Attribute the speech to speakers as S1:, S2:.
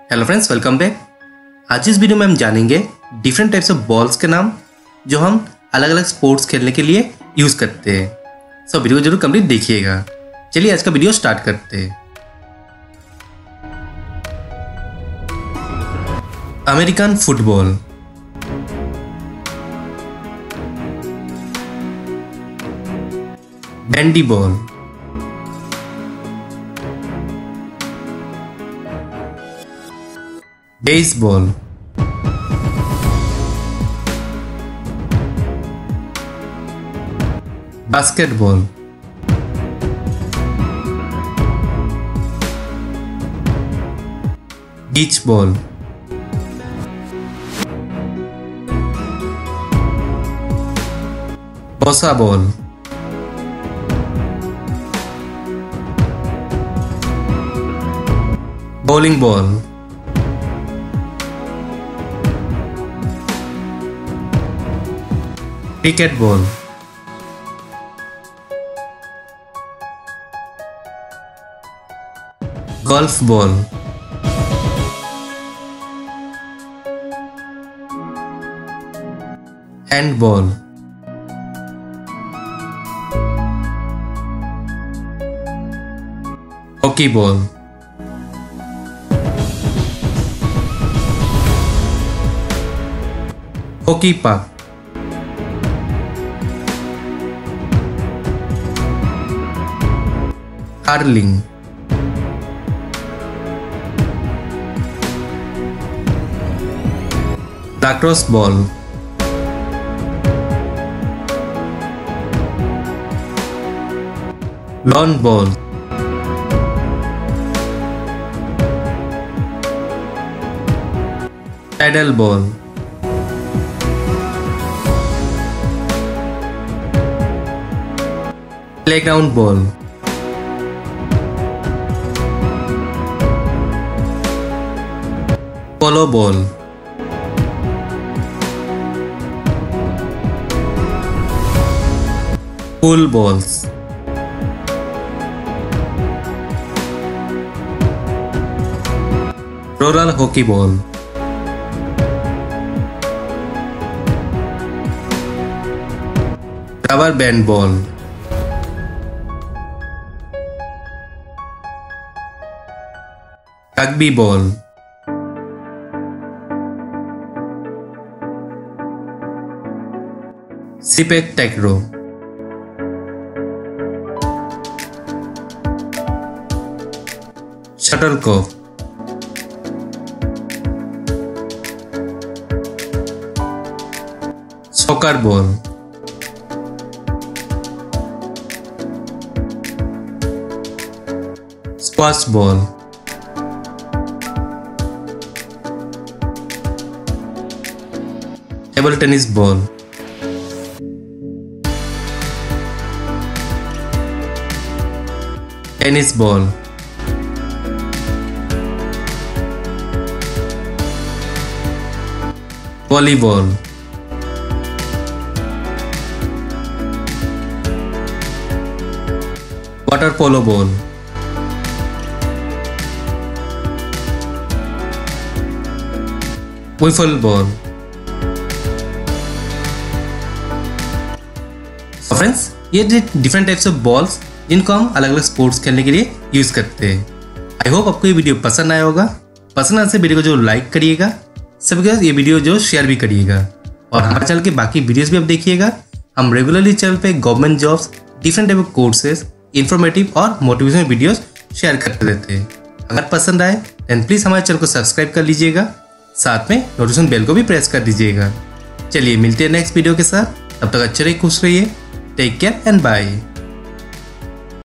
S1: Hello friends, welcome back. आज इस video में हम जानेंगे डिफरेंट टाइप्स ऑफ बॉल्स के नाम जो हम अलग अलग स्पोर्ट्स खेलने के लिए यूज़ करते हैं। सो वीडियो जरूर कंप्लीट देखिएगा। चलिए आज का वीडियो स्टार्ट करते हैं। American football, bandy ball, baseball, basketball, beach ball, bossaball, bowling ball, cricket ball, golf ball, handball, hockey ball, hockey puck, hurling, lacrosse ball, lawn ball, paddle ball, playground ball, polo ball, pool balls, roller hockey ball, rubber band ball, rugby ball, sepak takraw, shuttlecock, soccer ball, squash ball, table tennis ball, tennis ball, volleyball, water polo ball, wiffle ball. Friends, ये different types of balls जिनको हम अलग अलग sports खेलने के लिए use करते हैं। आई होप आपको ये वीडियो पसंद आया होगा। पसंद आने से वीडियो को जो लाइक करिएगा, सबके साथ ये वीडियो जो शेयर भी करिएगा और हमारे चैनल के बाकी वीडियोस भी आप देखिएगा। हम रेगुलरली चैनल पे government jobs, different type of courses, informative और मोटिवेशनल वीडियोस शेयर करते रहते हैं। अगर पसंद आए देन प्लीज हमारे चैनल को सब्सक्राइब कर लीजिएगा, साथ में नोटिफिकेशन बेल को भी प्रेस कर दीजिएगा। चलिए मिलते हैं नेक्स्ट वीडियो के साथ। तब तक अच्छे रहिए, खुश रहिए। Take care and bye.